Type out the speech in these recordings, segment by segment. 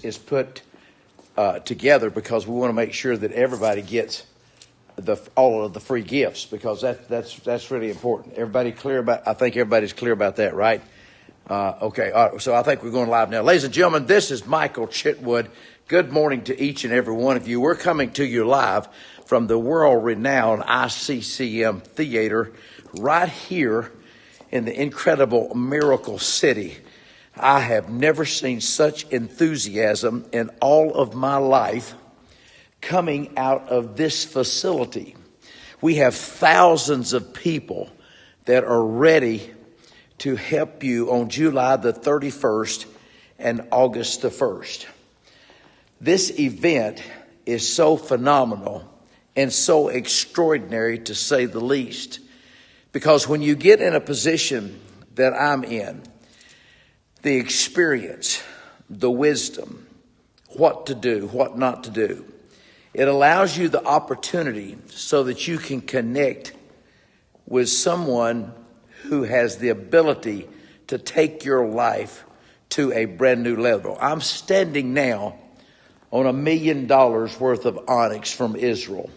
is put together because we want to make sure that everybody gets all of the free gifts, because that's really important. Everybody clear about? I think everybody's clear about that, right? Okay. All right, so I think we're going live now, ladies and gentlemen. This is Michael Chitwood. Good morning to each and every one of you. We're coming to you live from the world-renowned ICCM Theater right here in the incredible Miracle City. I have never seen such enthusiasm in all of my life coming out of this facility. We have thousands of people that are ready to help you on July the 31st and August the 1st. This event is so phenomenal and so extraordinary, to say the least, because when you get in a position that I'm in, the experience, the wisdom, what to do, what not to do, it allows you the opportunity so that you can connect with someone who has the ability to take your life to a brand new level. I'm standing now on $1 million worth of onyx from Israel.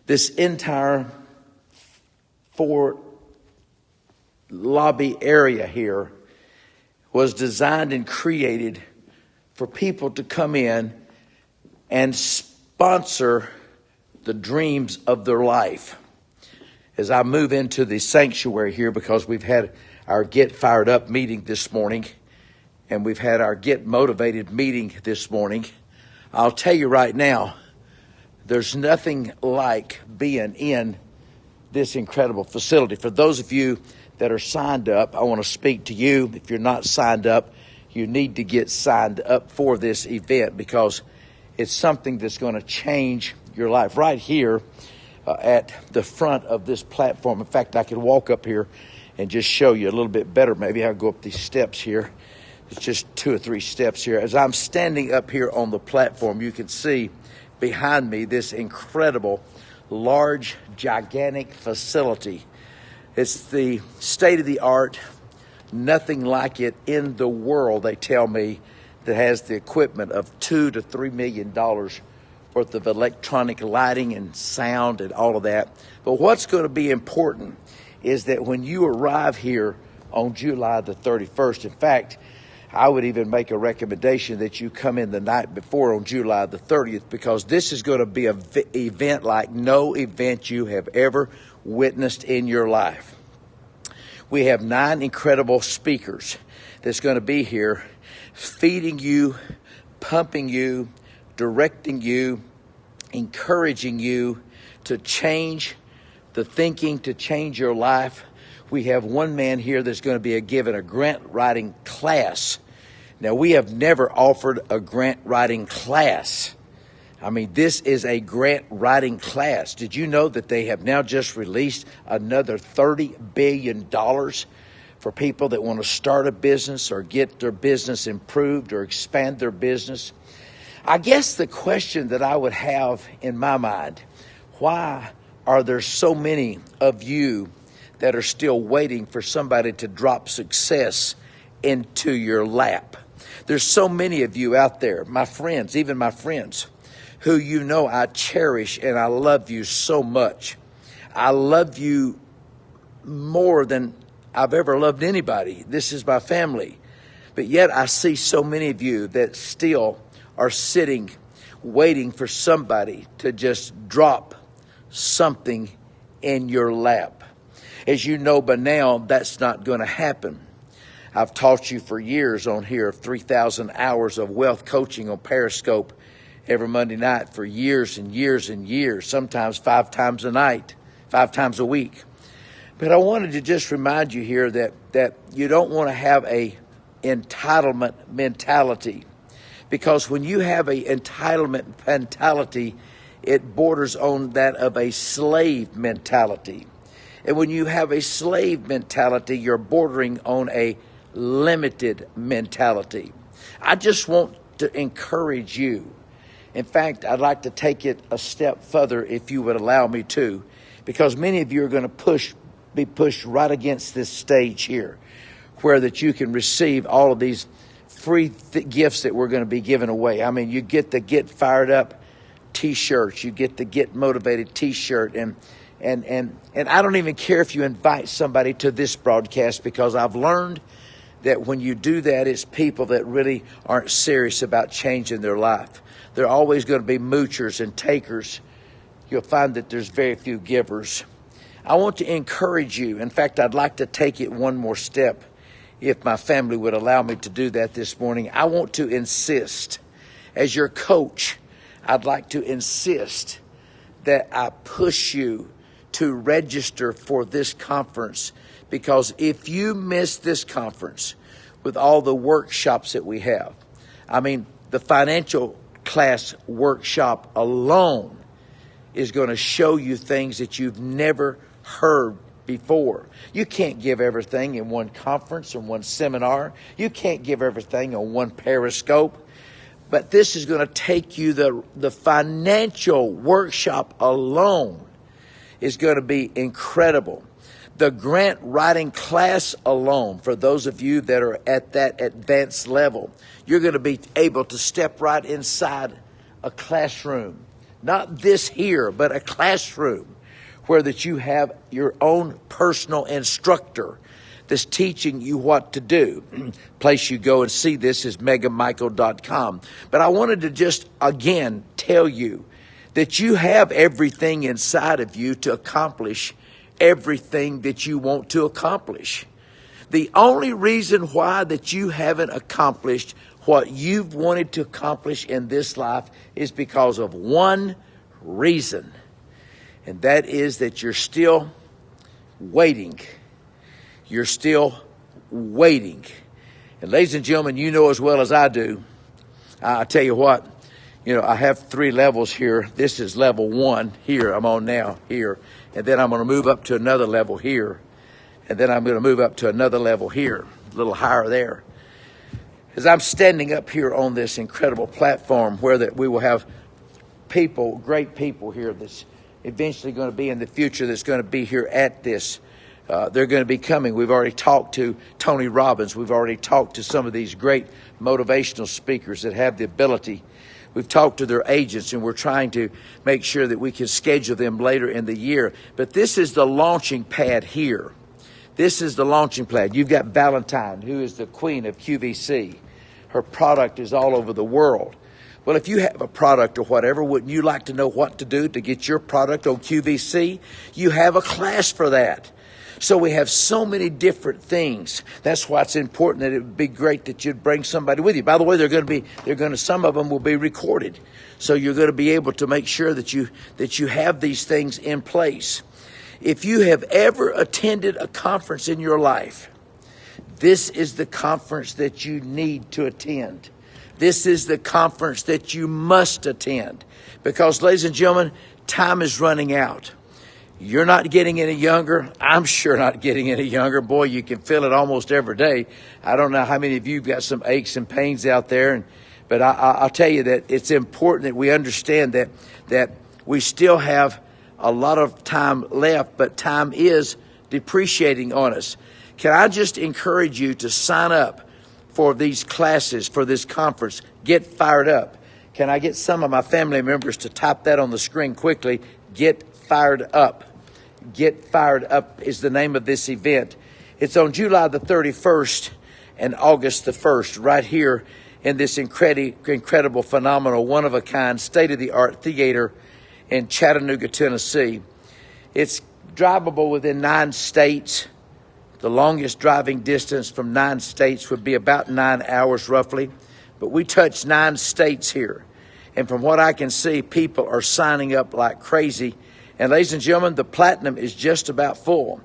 This entire 4 lobby area here was designed and created for people to come in and sponsor the dreams of their life. As I move into the sanctuary here, because we've had our Get Fired Up meeting this morning, and we've had our Get Motivated meeting this morning, I'll tell you right now, there's nothing like being in this incredible facility. For those of you that are signed up, I want to speak to you. If you're not signed up, you need to get signed up for this event, because it's something that's going to change your life. Right here at the front of this platform. In fact, I could walk up here and just show you a little bit better. Maybe I'll go up these steps here. It's just 2 or 3 steps here. As I'm standing up here on the platform, you can see behind me this incredible, large, gigantic facility. It's the state-of-the-art, nothing like it in the world, they tell me, that has the equipment of $2 to $3 million worth of electronic lighting and sound and all of that. But what's going to be important is that when you arrive here on July the 31st, in fact, I would even make a recommendation that you come in the night before on July the 30th, because this is going to be an event like no event you have ever witnessed in your life. We have 9 incredible speakers that's going to be here, feeding you, pumping you, directing you, encouraging you to change the thinking, to change your life. We have one man here that's going to be given a grant writing class. Now, we have never offered a grant writing class. I mean, this is a grant writing class. Did you know that they have now just released another $30 billion for people that want to start a business or get their business improved or expand their business? I guess the question that I would have in my mind, why are there so many of you that are still waiting for somebody to drop success into your lap? There's so many of you out there, my friends, even my friends, who you know I cherish and I love you so much. I love you more than I've ever loved anybody. This is my family. But yet I see so many of you that still are sitting, waiting for somebody to just drop something in your lap. As you know by now, that's not going to happen. I've taught you for years on here 3,000 hours of wealth coaching on Periscope every Monday night for years and years and years, sometimes 5 times a night, 5 times a week. But I wanted to just remind you here that you don't want to have a entitlement mentality, because when you have a entitlement mentality, it borders on that of a slave mentality. And when you have a slave mentality, you're bordering on a limited mentality. I just want to encourage you. In fact, I'd like to take it a step further, if you would allow me to, because many of you are going to be pushed right against this stage here, where that you can receive all of these free gifts that we're going to be giving away. I mean, you get the Get Fired Up T-shirts, you get the Get Motivated T-shirt, and I don't even care if you invite somebody to this broadcast, because I've learned that when you do that, it's people that really aren't serious about changing their life. They're always going to be moochers and takers. You'll find that there's very few givers. I want to encourage you. In fact, I'd like to take it one more step, if my family would allow me to do that this morning. I want to insist, as your coach, I'd like to insist that I push you to register for this conference, because if you miss this conference with all the workshops that we have, I mean, the financial class workshop alone is going to show you things that you've never heard before. You can't give everything in one conference or one seminar. You can't give everything on one Periscope. But this is going to take you, the financial workshop alone is going to be incredible. The grant writing class alone, for those of you that are at that advanced level, you're going to be able to step right inside a classroom. Not this here, but a classroom where that you have your own personal instructor that's teaching you what to do. Place you go and see this is megamichael.com. But I wanted to just again tell you that you have everything inside of you to accomplish everything that you want to accomplish. The only reason why that you haven't accomplished what you've wanted to accomplish in this life is because of one reason. And that is that you're still waiting. You're still waiting. And ladies and gentlemen, you know as well as I do, I tell you what, I have 3 levels here. This is level 1 here. I'm on now here. And then I'm going to move up to another level here. And then I'm going to move up to another level here, a little higher there. As I'm standing up here on this incredible platform where that we will have people, great people here that's eventually going to be in the future, that's going to be here at this. They're going to be coming. We've already talked to Tony Robbins. We've already talked to some of these great motivational speakers that have the ability. We've talked to their agents, and we're trying to make sure that we can schedule them later in the year. But this is the launching pad here. This is the launching pad. You've got Valentine, who is the queen of QVC. Her product is all over the world. Well, if you have a product or whatever, wouldn't you like to know what to do to get your product on QVC? You have a class for that. So we have so many different things. That's why it's important that it would be great that you'd bring somebody with you. By the way, some of them will be recorded. So you're going to be able to make sure that you have these things in place. If you have ever attended a conference in your life, this is the conference that you need to attend. This is the conference that you must attend. Because, ladies and gentlemen, time is running out. You're not getting any younger. I'm sure not getting any younger. Boy, you can feel it almost every day. I don't know how many of you have got some aches and pains out there. But I'll tell you that it's important that we understand that we still have a lot of time left, but time is depreciating on us. Can I just encourage you to sign up for these classes, for this conference? Get fired up. Can I get some of my family members to type that on the screen quickly? Get fired up. Get Fired Up is the name of this event. It's on July the 31st and August the 1st, right here in this incredible, phenomenal, one-of-a-kind, state-of-the-art theater in Chattanooga, Tennessee. It's drivable within 9 states. The longest driving distance from 9 states would be about 9 hours roughly. But we touch 9 states here. And from what I can see, people are signing up like crazy. And ladies and gentlemen, the platinum is just about full.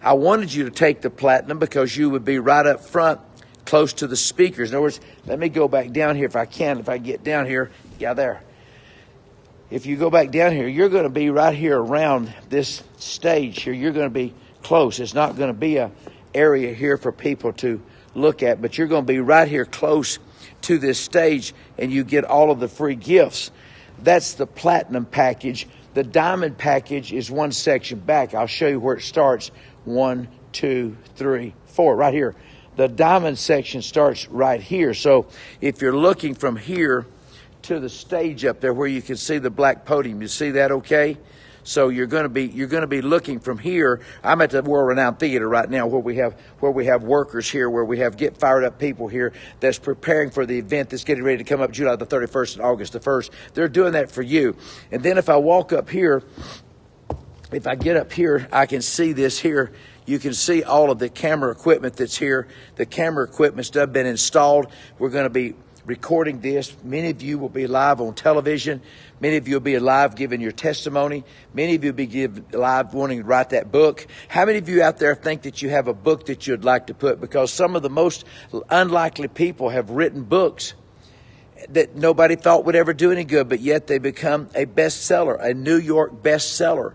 I wanted you to take the platinum because you would be right up front, close to the speakers. In other words, let me go back down here if I can. If I get down here, yeah, there. If you go back down here, you're going to be right here around this stage here. You're going to be close. It's not going to be an area here for people to look at, but you're going to be right here close to this stage, and you get all of the free gifts. That's the platinum package. The diamond package is one section back. I'll show you where it starts. 1, 2, 3, 4, right here. the diamond section starts right here. So if you're looking from here to the stage up there where you can see the black podium, you see that okay? So you're going to be looking from here. I'm at the World Renowned Theater right now, where we have workers here, where we have Get Fired Up people here that's preparing for the event that's getting ready to come up July the 31st and August the 1st. They're doing that for you. And then if I walk up here, if I get up here, I can see this here. You can see all of the camera equipment that's here. The camera equipment's been installed. We're going to be recording this. Many of you will be live on television. Many of you will be live giving your testimony. Many of you will be live wanting to write that book. How many of you out there think that you have a book that you'd like to put? Because some of the most unlikely people have written books that nobody thought would ever do any good, but yet they become a bestseller, a New York bestseller.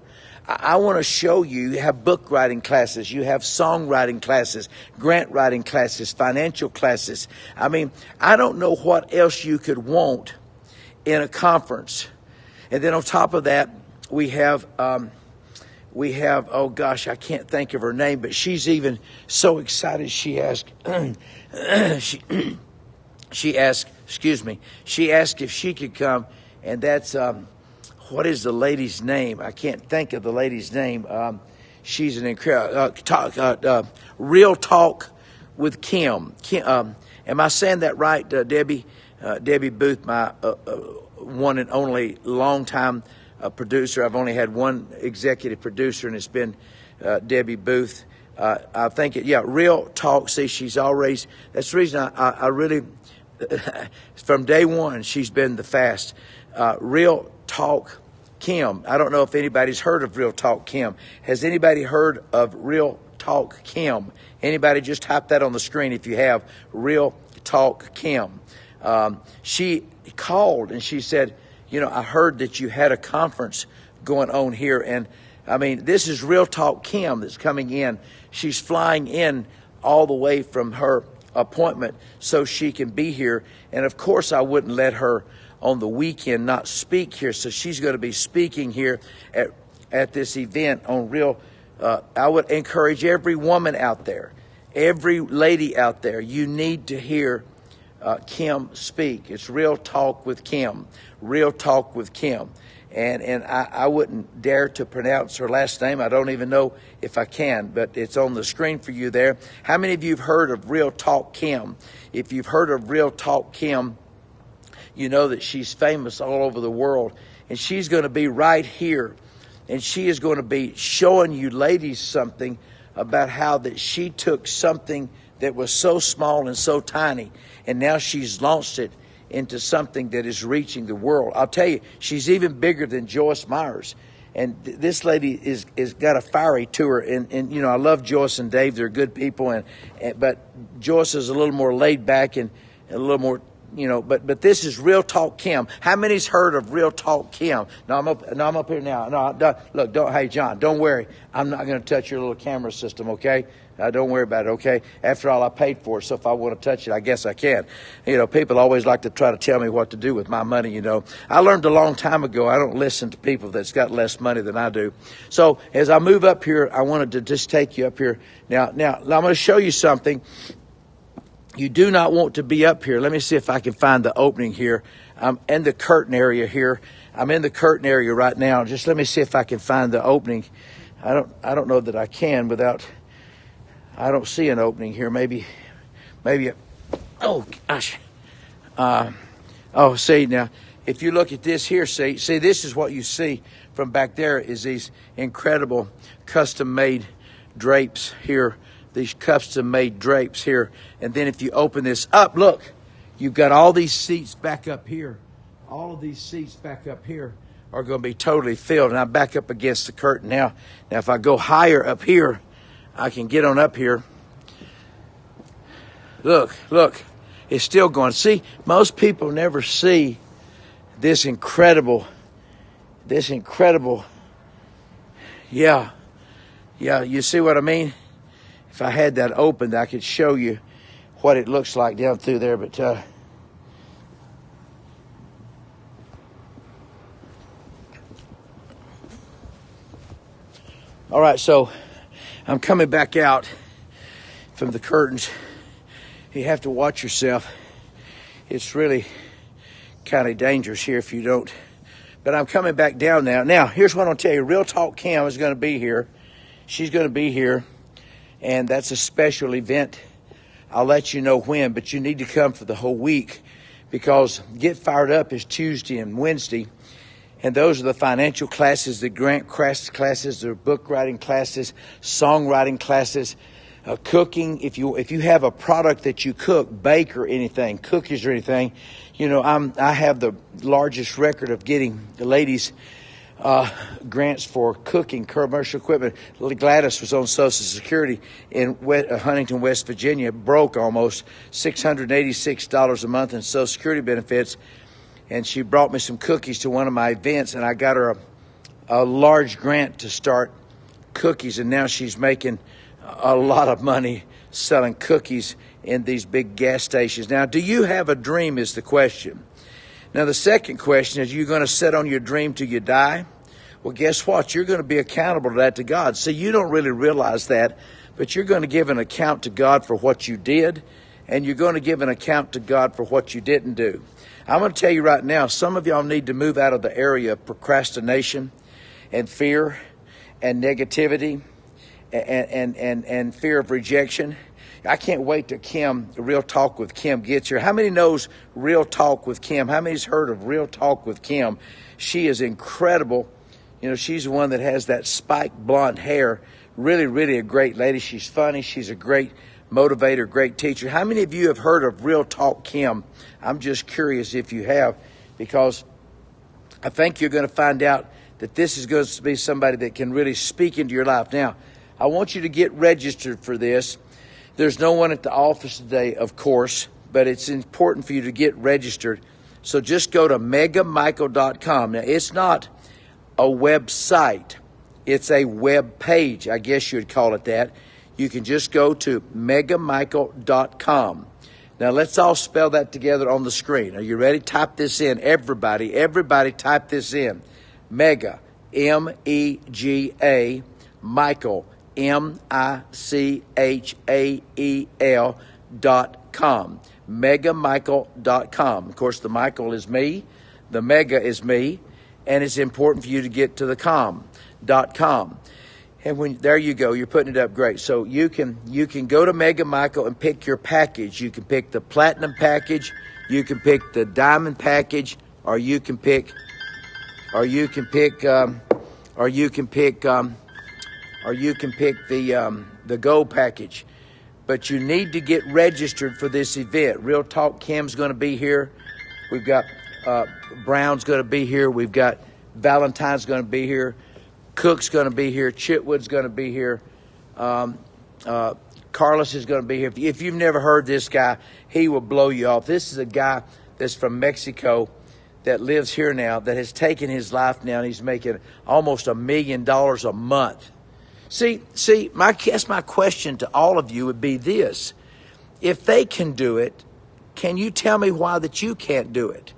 I want to show you have book writing classes, you have songwriting classes, grant writing classes, financial classes. I mean, I don't know what else you could want in a conference. And then on top of that, we have, oh gosh, I can't think of her name, but she's even so excited. She asked, she asked if she could come, and that's, what is the lady's name? I can't think of the lady's name. She's an incredible Real Talk with Kim. Am I saying that right, Debbie? Debbie Booth, my one and only longtime producer. I've only had one executive producer, and it's been Debbie Booth. I think Real Talk. See, she's always. That's the reason I really, from day one, she's been the fast. Real Talk Kim. I don't know if anybody's heard of Real Talk Kim. Has anybody heard of Real Talk Kim? Anybody? Just type that on the screen if you have. Real Talk Kim. She called and she said, I heard that you had a conference going on here. And I mean, this is Real Talk Kim that's coming in. She's flying in all the way from her appointment so she can be here. And of course, I wouldn't let her on the weekend not speak here. So she's going to be speaking here at this event on Real. I would encourage every woman out there, every lady out there, you need to hear Kim speak. It's Real Talk with Kim. Real Talk with Kim. And I wouldn't dare to pronounce her last name. I don't even know if I can, but it's on the screen for you there. How many of you have heard of Real Talk Kim? If you've heard of Real Talk Kim, you know that she's famous all over the world. And she's going to be right here. And she is going to be showing you ladies something about how that she took something that was so small and so tiny, and now she's launched it into something that is reaching the world. I'll tell you, she's even bigger than Joyce Myers. And this lady is got a fiery to her. And I love Joyce and Dave. They're good people. But Joyce is a little more laid back and a little more, but this is Real Talk Kim. How many's heard of Real Talk Kim? No, I'm up here now. No, hey, John, don't worry. I'm not going to touch your little camera system, okay? Don't worry about it, okay? After all, I paid for it, so if I want to touch it, I guess I can. People always like to try to tell me what to do with my money, I learned a long time ago, I don't listen to people that's got less money than I do. So as I move up here, I wanted to just take you up here. Now I'm going to show you something. You do not want to be up here. Let me see if I can find the opening here. I'm in the curtain area here. I'm in the curtain area right now. Just let me see if I can find the opening. I don't know that I can without... I don't see an opening here. Maybe. Oh gosh. See now, if you look at this here, see, this is what you see from back there is these incredible custom-made drapes here. These custom-made drapes here, and then if you open this up, look, you've got all these seats back up here. All of these seats back up here are going to be totally filled, and I'm back up against the curtain now. Now, if I go higher up here, I can get on up here. Look, it's still going. See, most people never see this incredible, yeah, you see what I mean? If I had that opened, I could show you what it looks like down through there, but all right, so I'm coming back out from the curtains, You have to watch yourself. It's really kind of dangerous here if you don't. But I'm coming back down now. Now, here's what I'll tell you. Real Talk Kim is going to be here. She's going to be here, and that's a special event. I'll let you know when, but you need to come for the whole week, because Get Fired Up is Tuesday and Wednesday, and those are the financial classes, the grant classes, the book writing classes, songwriting classes, cooking. If you have a product that you cook, bake or anything, cookies or anything, you know, I have the largest record of getting the ladies grants for cooking commercial equipment. Gladys was on Social Security in Huntington, West Virginia, broke almost $686 a month in Social Security benefits, and she brought me some cookies to one of my events, and I got her a large grant to start cookies, and now she's making a lot of money selling cookies in these big gas stations. Now, do you have a dream is the question. Now, the second question is, you're going to sit on your dream till you die? Well, guess what? You're going to be accountable to that to God. See, you don't really realize that, but you're going to give an account to God for what you did, and you're going to give an account to God for what you didn't do. I'm going to tell you right now, some of y'all need to move out of the area of procrastination and fear and negativity and fear of rejection. I can't wait till Real Talk with Kim gets here. How many knows Real Talk with Kim? How many's heard of Real Talk with Kim? She is incredible. You know, she's the one that has that spiked blonde hair. Really, really a great lady. She's funny. She's a great motivator, great teacher. How many of you have heard of Real Talk Kim? I'm just curious if you have, because I think you're going to find out that this is going to be somebody that can really speak into your life. Now, I want you to get registered for this. There's no one at the office today, of course, but it's important for you to get registered. So just go to megamichael.com. Now, it's not a website. It's a web page. I guess you'd call it that. You can just go to megamichael.com. Now, let's all spell that together on the screen. Are you ready? Type this in. Everybody type this in. Mega, M-E-G-A, Michael, MICHAEL.com. megamichael.com. Of course, the Michael is me, the mega is me, and it's important for you to get to the .com. And there you go, you're putting it up great. So you can go to Mega Michael and pick your package. You can pick the platinum package, you can pick the diamond package, or you can pick the gold package. But you need to get registered for this event. Real Talk Kim's going to be here. We've got Brown's going to be here. We've got Valentine's going to be here. Cook's going to be here. Chitwood's going to be here. Carlos is going to be here. If you've never heard this guy, he will blow you off. This is a guy that's from Mexico that lives here now, that has taken his life now, and he's making almost $1 million a month. See, my question to all of you would be this. If they can do it, can you tell me why that you can't do it?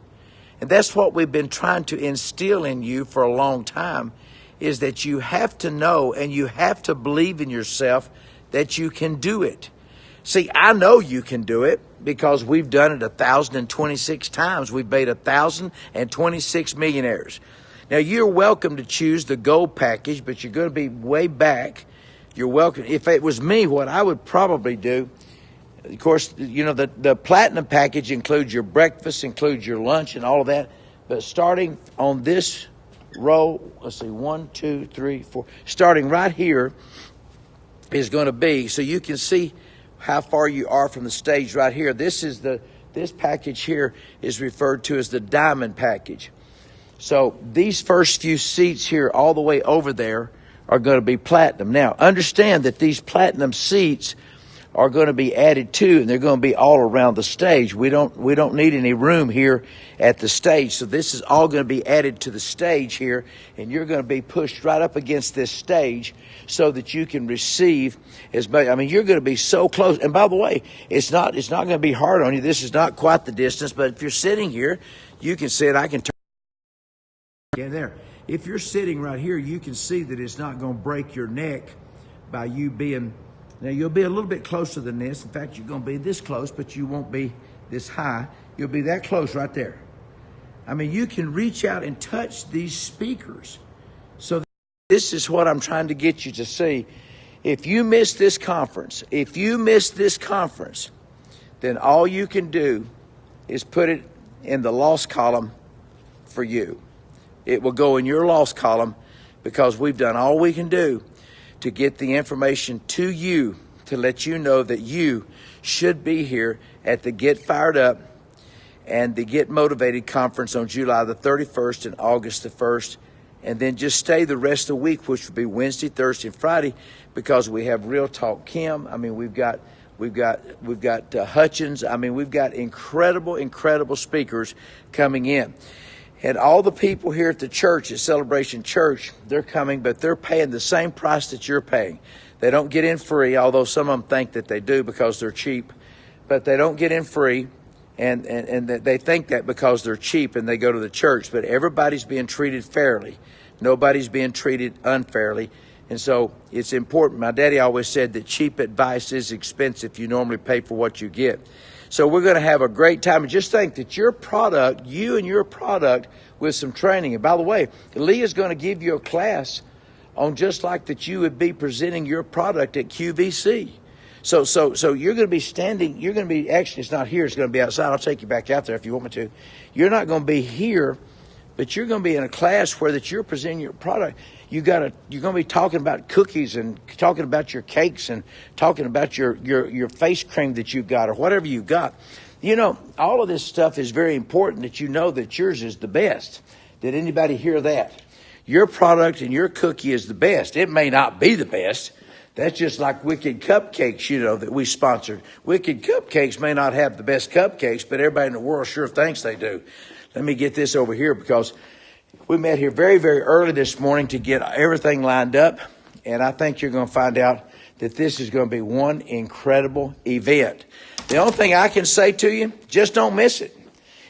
And that's what we've been trying to instill in you for a long time, is that you have to know and you have to believe in yourself that you can do it. See, I know you can do it because we've done it 1,026 times. We've made 1,026 millionaires. Now, you're welcome to choose the gold package, but you're going to be way back. You're welcome. If it was me, what I would probably do, of course, you know, the platinum package includes your breakfast, includes your lunch and all of that. But starting on this row, let's see, 1, 2, 3, 4, starting right here is going to be, so you can see how far you are from the stage right here. This package here is referred to as the diamond package. So these first few seats here all the way over there are going to be platinum. Now, understand that these platinum seats are going to be added to, and they're going to be all around the stage. We don't need any room here at the stage. So this is all going to be added to the stage here, and you're going to be pushed right up against this stage so that you can receive as much. I mean, you're going to be so close. And by the way, it's not going to be hard on you. This is not quite the distance, but if you're sitting here, you can sit. I can turn there. If you're sitting right here, you can see that it's not going to break your neck by you being Now, you'll be a little bit closer than this. In fact, you're going to be this close, but you won't be this high. You'll be that close right there. I mean, you can reach out and touch these speakers. So this is what I'm trying to get you to see. If you miss this conference, then all you can do is put it in the loss column for you. It will go in your loss column because we've done all we can do to get the information to you to let you know that you should be here at the Get Fired Up and the Get Motivated conference on July the 31st and August the 1st. And then just stay the rest of the week, which will be Wednesday, Thursday, and Friday, because we have Real Talk Kim. I mean, we've got Hutchins. I mean, we've got incredible speakers coming in. And all the people here at the church, at Celebration Church, they're coming, but they're paying the same price that you're paying. They don't get in free, although some of them think that they do because they're cheap. But they don't get in free. And they think that because they're cheap and they go to the church. But everybody's being treated fairly. Nobody's being treated unfairly. And so it's important. My daddy always said that cheap advice is expensive. You normally pay for what you get. So we're going to have a great time. And just think that your product, you and your product, with some training. And by the way, Leah's going to give you a class on just like that you would be presenting your product at QVC. So you're going to be standing, you're going to be, actually it's not here, it's going to be outside. I'll take you back out there if you want me to. You're not going to be here, but you're going to be in a class where that you're presenting your product. You're going to be talking about cookies and talking about your cakes and talking about your face cream that you've got or whatever you've got. You know, all of this stuff is very important that you know that yours is the best. Did anybody hear that? Your product and your cookie is the best. It may not be the best. That's just like Wicked Cupcakes, you know, that we sponsored. Wicked Cupcakes may not have the best cupcakes, but everybody in the world sure thinks they do. Let me get this over here because we met here very early this morning to get everything lined up. And I think you're going to find out that this is going to be one incredible event. The only thing I can say to you, just don't miss it.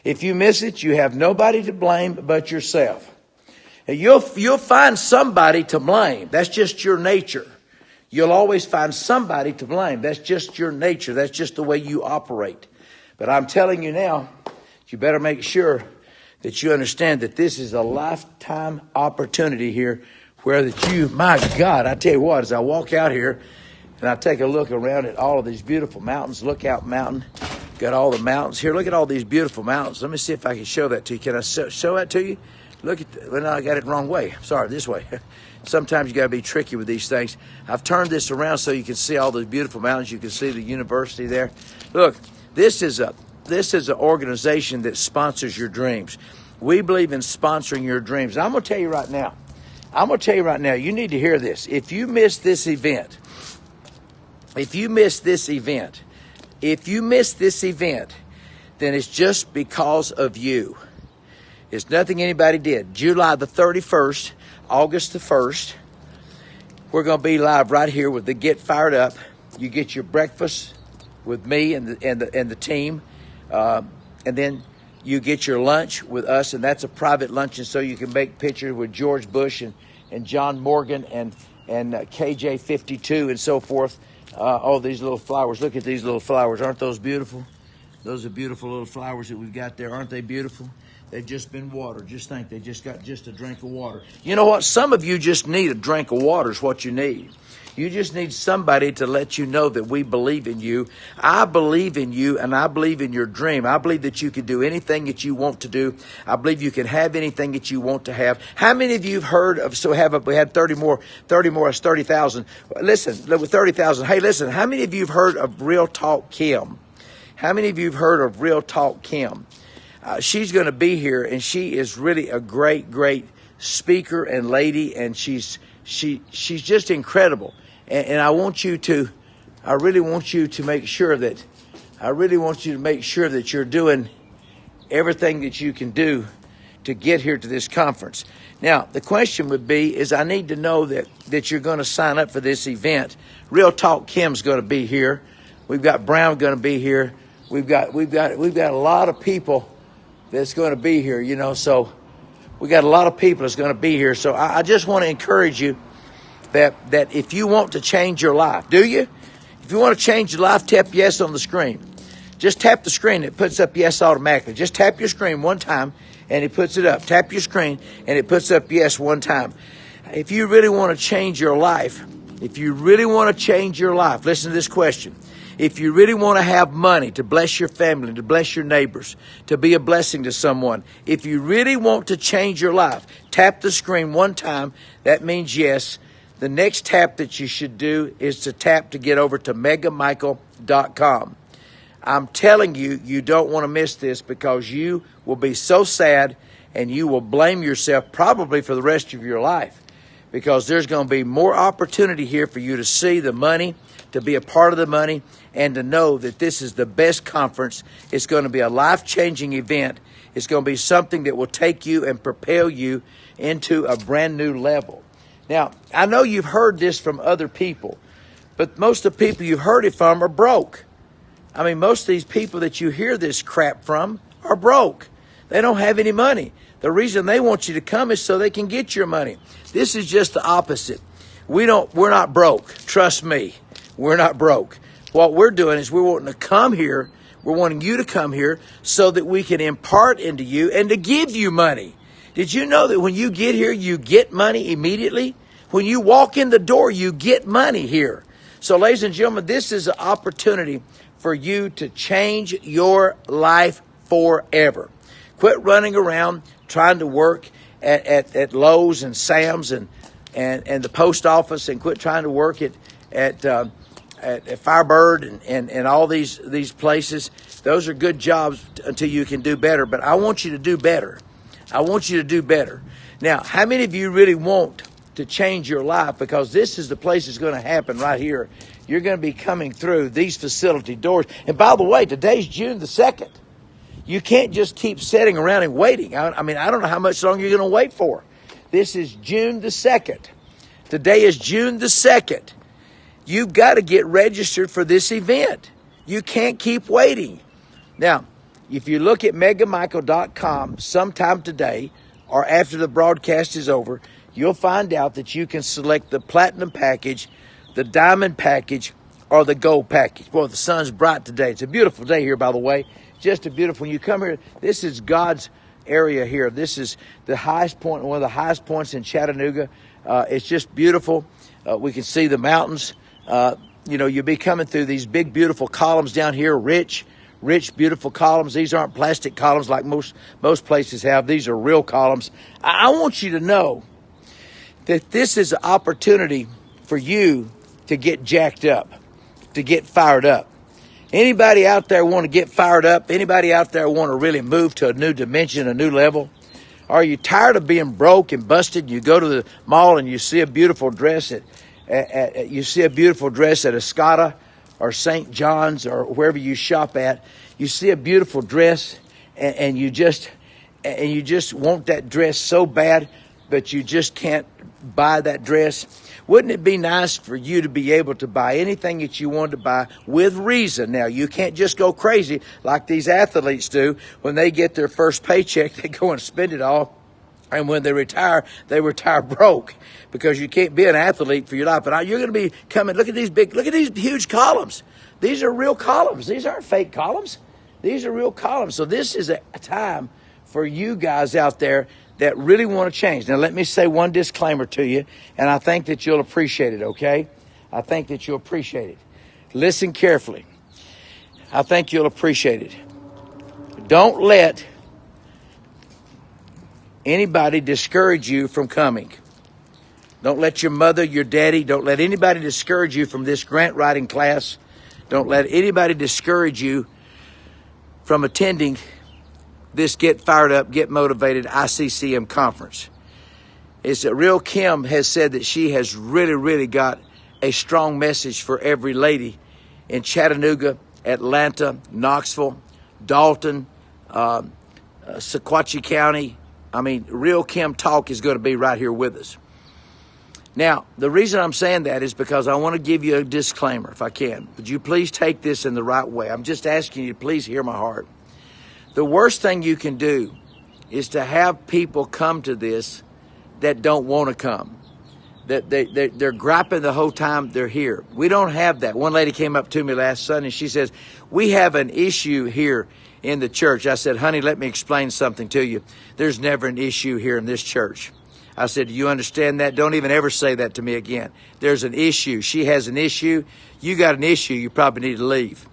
If you miss it, you have nobody to blame but yourself. And you'll find somebody to blame. That's just your nature. You'll always find somebody to blame. That's just your nature. That's just the way you operate. But I'm telling you now, you better make sure that you understand that this is a lifetime opportunity here where that you, my God, I tell you what, as I walk out here and I take a look around at all of these beautiful mountains, Lookout Mountain, got all the mountains here. Look at all these beautiful mountains. Let me see if I can show that to you. Can I show that to you? Look at, well, no, I got it the wrong way. Sorry, this way. Sometimes you got to be tricky with these things. I've turned this around so you can see all those beautiful mountains. You can see the university there. Look, this is an organization that sponsors your dreams. We believe in sponsoring your dreams. I'm going to tell you right now, you need to hear this. If you miss this event, then it's just because of you. It's nothing anybody did. July the 31st, August the 1st, we're going to be live right here with the Get Fired Up. You get your breakfast with me and the team, and then you get your lunch with us, and that's a private luncheon, so you can make pictures with George Bush and John Morgan and KJ52 and so forth. All these little flowers. Look at these little flowers. Aren't those beautiful? Those are beautiful little flowers that we've got there. Aren't they beautiful? They've just been watered. Just think, they just got just a drink of water. You know what? Some of you just need a drink of water is what you need. You just need somebody to let you know that we believe in you. I believe in you, and I believe in your dream. I believe that you can do anything that you want to do. I believe you can have anything that you want to have. How many of you have heard of, we had 30 more, that's 30,000. Listen, with 30,000, hey, listen, how many of you have heard of Real Talk Kim? How many of you have heard of Real Talk Kim? She's going to be here, and she is really a great speaker and lady, and she's just incredible. And I really want you to make sure that you're doing everything that you can do to get here to this conference. Now, the question would be, is I need to know that you're going to sign up for this event. Real Talk Kim's going to be here. We've got Brown going to be here. We've got a lot of people that's going to be here, you know, so we got a lot of people that's going to be here. So I just want to encourage you that if you want to change your life, do you? If you want to change your life, tap yes on the screen. Just tap the screen. It puts up yes automatically. Just tap your screen one time and it puts it up. Tap your screen and it puts up yes one time. If you really want to change your life, listen to this question. If you really want to have money to bless your family, to bless your neighbors, to be a blessing to someone, if you really want to change your life, tap the screen one time. That means yes. The next tap that you should do is to tap to get over to megamichael.com. I'm telling you, you don't want to miss this because you will be so sad and you will blame yourself probably for the rest of your life, because there's going to be more opportunity here for you to see the money, to be a part of the money, and to know that this is the best conference. It's going to be a life-changing event. It's going to be something that will take you and propel you into a brand new level. Now, I know you've heard this from other people, but most of the people you've heard it from are broke. I mean, most of these people that you hear this crap from are broke. They don't have any money. The reason they want you to come is so they can get your money. This is just the opposite. We're not broke. Trust me. We're not broke. What we're doing is we're wanting to come here. We're wanting you to come here so that we can impart into you and to give you money. Did you know that when you get here, you get money immediately? When you walk in the door, you get money here. So, ladies and gentlemen, this is an opportunity for you to change your life forever. Quit running around trying to work at Lowe's and Sam's and the post office, and quit trying to work at Firebird and all these places. Those are good jobs until you can do better. But I want you to do better. I want you to do better. Now, how many of you really want to change your life? Because this is the place that's going to happen right here. You're going to be coming through these facility doors. And by the way, today's June the 2nd. You can't just keep sitting around and waiting. I mean, I don't know how much longer you're going to wait for. This is June the 2nd. Today is June the 2nd. You've got to get registered for this event. You can't keep waiting. Now, if you look at megamichael.com sometime today or after the broadcast is over, you'll find out that you can select the platinum package, the diamond package, or the gold package. Boy, the sun's bright today. It's a beautiful day here, by the way. Just a beautiful. When you come here, this is God's area here. This is the highest point, one of the highest points in Chattanooga. It's just beautiful. We can see the mountains. You'll be coming through these big, beautiful columns down here, rich, beautiful columns. These aren't plastic columns like most places have. These are real columns. I want you to know that this is an opportunity for you to get jacked up, to get fired up. Anybody out there want to get fired up? Anybody out there want to really move to a new dimension, a new level? Are you tired of being broke and busted? You go to the mall and you see a beautiful dress at Escada or St. John's or wherever you shop at. You see a beautiful dress and you just want that dress so bad, but you just can't buy that dress. Wouldn't it be nice for you to be able to buy anything that you want to buy with reason? Now, you can't just go crazy like these athletes do. When they get their first paycheck, they go and spend it all. And when they retire broke, because you can't be an athlete for your life. But you're going to be coming. Look at these huge columns. These are real columns. These aren't fake columns. These are real columns. So this is a time for you guys out there that really want to change. Now, let me say one disclaimer to you, and I think that you'll appreciate it, okay? I think that you'll appreciate it. Listen carefully. I think you'll appreciate it. Don't let anybody discourage you from coming. Don't let your mother, your daddy, don't let anybody discourage you from this grant writing class. Don't let anybody discourage you from attending this Get Fired Up, Get Motivated ICCM conference. It's that Real Kim has said that she has really, really got a strong message for every lady in Chattanooga, Atlanta, Knoxville, Dalton, Sequatchie County. I mean, Real Kim Talk is going to be right here with us. Now, the reason I'm saying that is because I want to give you a disclaimer, if I can. Would you please take this in the right way? I'm just asking you to please hear my heart. The worst thing you can do is to have people come to this that don't want to come. that they're griping the whole time they're here. We don't have that. One lady came up to me last Sunday. She says, we have an issue here in the church. I said, honey, let me explain something to you. There's never an issue here in this church. I said, do you understand that? Don't even ever say that to me again. There's an issue. She has an issue. You got an issue. You probably need to leave.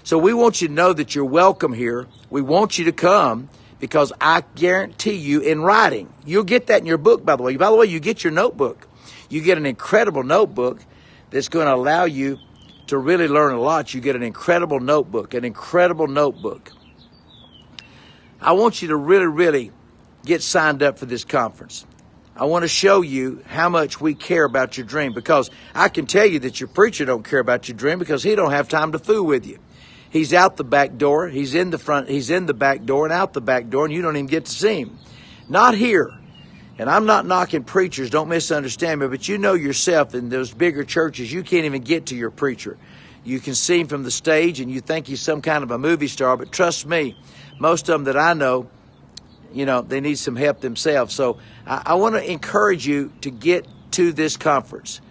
So we want you to know that you're welcome here. We want you to come because I guarantee you in writing, you'll get that in your book, by the way. By the way, you get your notebook. You get an incredible notebook that's going to allow you to really learn a lot. You get an incredible notebook, an incredible notebook. I want you to really, really get signed up for this conference. I want to show you how much we care about your dream, because I can tell you that your preacher don't care about your dream because he don't have time to fool with you. He's out the back door. He's in the front. He's in the back door and out the back door, and you don't even get to see him. Not here. And I'm not knocking preachers. Don't misunderstand me. But you know yourself, in those bigger churches, you can't even get to your preacher. You can see him from the stage, and you think he's some kind of a movie star. But trust me, most of them that I know, they need some help themselves. So I want to encourage you to get to this conference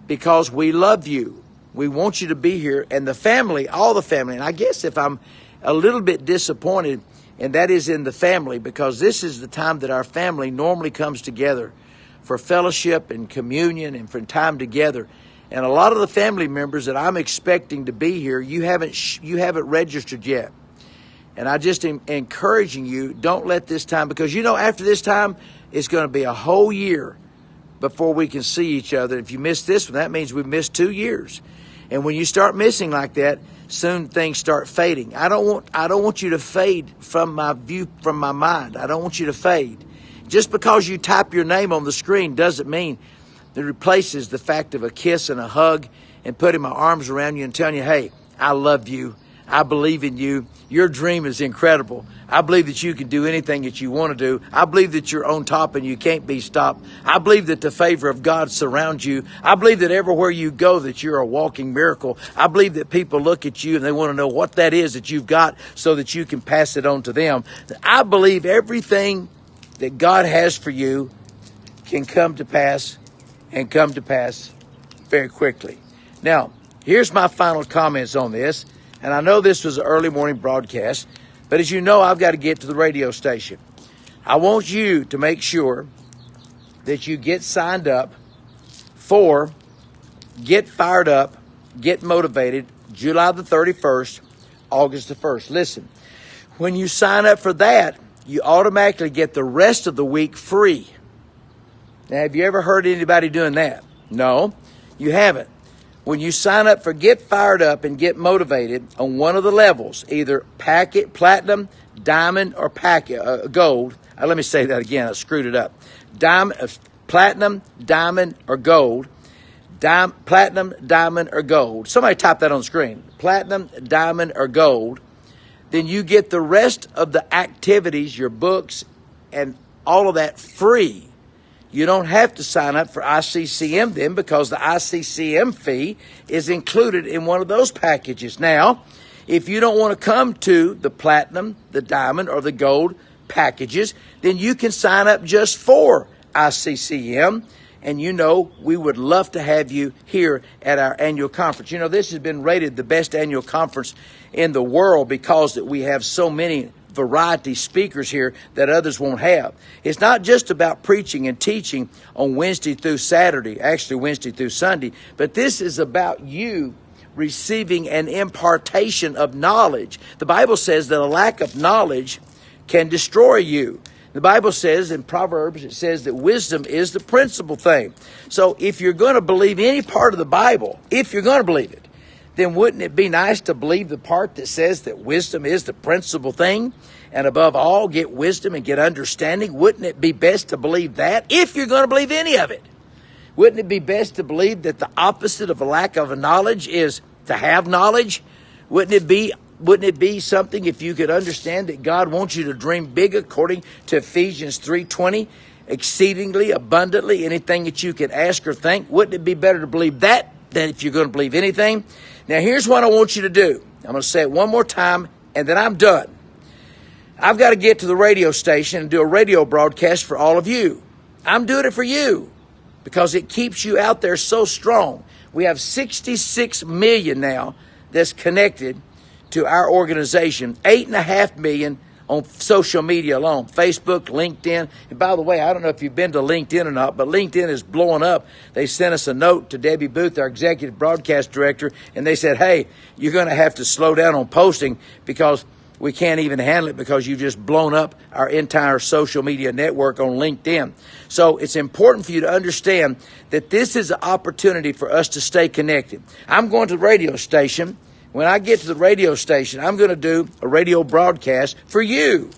because we love you. We want you to be here, and the family, all the family. And I guess if I'm a little bit disappointed, and that is in the family, because this is the time that our family normally comes together for fellowship and communion and for time together. And a lot of the family members that I'm expecting to be here, you haven't registered yet. And I just am encouraging you, don't let this time, because after this time, it's going to be a whole year before we can see each other. If you miss this one, that means we've missed 2 years. And when you start missing like that, soon things start fading. I don't want you to fade from my view, from my mind. I don't want you to fade. Just because you type your name on the screen doesn't mean it replaces the fact of a kiss and a hug and putting my arms around you and telling you, hey, I love you. I believe in you. Your dream is incredible. I believe that you can do anything that you want to do. I believe that you're on top and you can't be stopped. I believe that the favor of God surrounds you. I believe that everywhere you go that you're a walking miracle. I believe that people look at you and they want to know what that is that you've got so that you can pass it on to them. I believe everything that God has for you can come to pass and come to pass very quickly. Now, here's my final comments on this. And I know this was an early morning broadcast, but as you know, I've got to get to the radio station. I want you to make sure that you get signed up for Get Fired Up, Get Motivated, July the 31st, August the 1st. Listen, when you sign up for that, you automatically get the rest of the week free. Now, have you ever heard anybody doing that? No, you haven't. When you sign up for Get Fired Up and Get Motivated on one of the levels, either packet, platinum, diamond, or packet, gold. Let me say that again. I screwed it up. Platinum, diamond, or gold. Platinum, diamond, or gold. Somebody type that on the screen. Platinum, diamond, or gold. Then you get the rest of the activities, your books, and all of that free. You don't have to sign up for ICCM then, because the ICCM fee is included in one of those packages. Now, if you don't want to come to the platinum, the diamond, or the gold packages, then you can sign up just for ICCM. And we would love to have you here at our annual conference. This has been rated the best annual conference in the world because that we have so many variety speakers here that others won't have. It's not just about preaching and teaching on Wednesday through Saturday, actually Wednesday through Sunday, but this is about you receiving an impartation of knowledge. The Bible says that a lack of knowledge can destroy you. The Bible says in Proverbs, it says that wisdom is the principal thing. So if you're going to believe any part of the Bible, if you're going to believe it, then wouldn't it be nice to believe the part that says that wisdom is the principal thing? And above all, get wisdom and get understanding. Wouldn't it be best to believe that if you're going to believe any of it? Wouldn't it be best to believe that the opposite of a lack of knowledge is to have knowledge? Wouldn't it be something if you could understand that God wants you to dream big according to Ephesians 3:20, exceedingly abundantly, anything that you can ask or think? Wouldn't it be better to believe that than if you're going to believe anything? Now, here's what I want you to do. I'm going to say it one more time, and then I'm done. I've got to get to the radio station and do a radio broadcast for all of you. I'm doing it for you. because it keeps you out there so strong. We have 66 million now that's connected to our organization, 8.5 million on social media alone, Facebook, LinkedIn. And by the way, I don't know if you've been to LinkedIn or not, but LinkedIn is blowing up. They sent us a note to Debbie Booth, our executive broadcast director, and they said, hey, you're going to have to slow down on posting because we can't even handle it because you've just blown up our entire social media network on LinkedIn. So it's important for you to understand that this is an opportunity for us to stay connected. I'm going to the radio station. When I get to the radio station, I'm going to do a radio broadcast for you.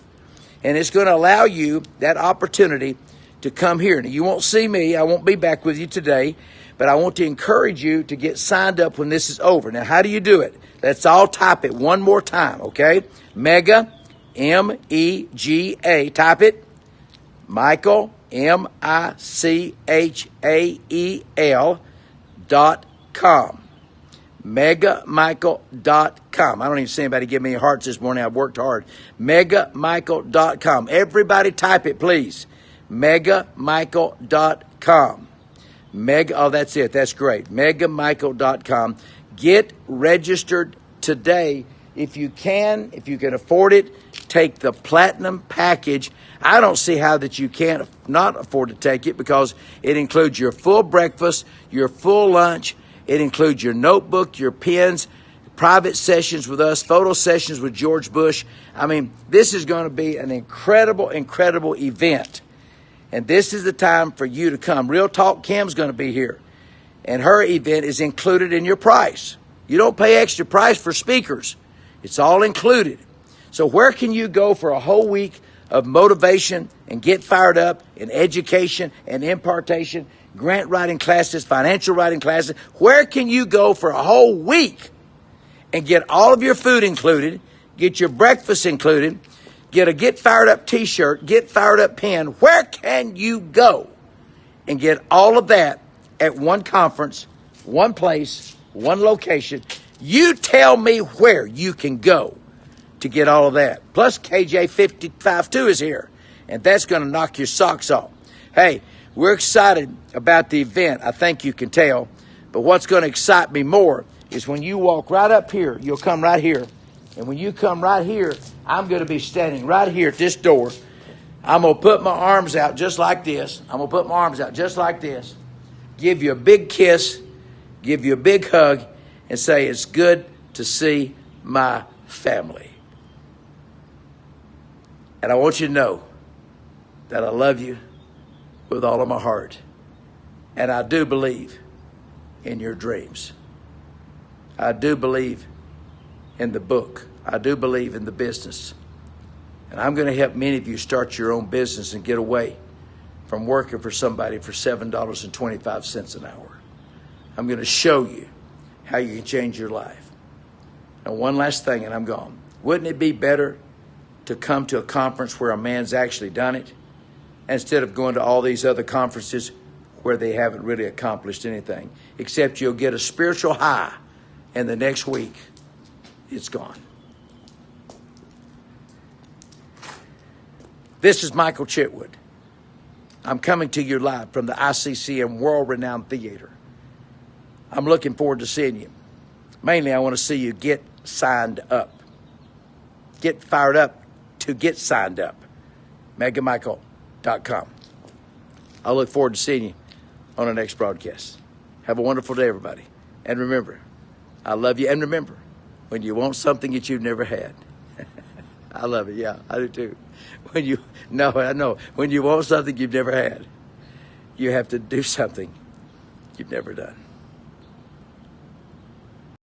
And it's going to allow you that opportunity to come here. Now, you won't see me. I won't be back with you today. But I want to encourage you to get signed up when this is over. Now, how do you do it? Let's all type it one more time, okay? Mega, M-E-G-A. Type it. Michael, MICHAEL.com. megamichael.com. I don't even see anybody give me hearts this morning. I've worked hard. megamichael.com. Everybody type it, please. megamichael.com. Oh, that's it. That's great. megamichael.com. Get registered today. If you can afford it, take the platinum package. I don't see how that you can't not afford to take it because it includes your full breakfast, your full lunch. It includes your notebook, your pens, private sessions with us, photo sessions with George Bush. I mean, this is going to be an incredible, incredible event. And this is the time for you to come. Real Talk Kim's going to be here. And her event is included in your price. You don't pay extra price for speakers. It's all included. So where can you go for a whole week of motivation and get fired up in education and impartation, grant writing classes, financial writing classes? Where can you go for a whole week and get all of your food included, get your breakfast included, get a Get Fired Up t-shirt, Get Fired Up pen? Where can you go and get all of that at one conference, one place, one location? You tell me where you can go to get all of that. Plus KJ 55.2 is here, and that's going to knock your socks off. Hey, we're excited about the event. I think you can tell. But what's going to excite me more is when you walk right up here, you'll come right here. And when you come right here, I'm going to be standing right here at this door. I'm going to put my arms out just like this. Give you a big kiss, give you a big hug, and say, it's good to see my family. And I want you to know that I love you with all of my heart. And I do believe in your dreams. I do believe in the book. I do believe in the business. And I'm going to help many of you start your own business and get away from working for somebody for $7.25 an hour. I'm going to show you how you can change your life. And one last thing, and I'm gone. Wouldn't it be better to come to a conference where a man's actually done it instead of going to all these other conferences where they haven't really accomplished anything, except you'll get a spiritual high and the next week it's gone. This is Michael Chitwood. I'm coming to you live from the ICCM world-renowned theater. I'm looking forward to seeing you. Mainly, I want to see you get signed up. Get fired up to get signed up. megamichael.com. I look forward to seeing you on the next broadcast. Have a wonderful day, everybody. And remember, I love you. And remember, when you want something that you've never had. I love it. Yeah, I do too. I know. When you want something you've never had, you have to do something you've never done.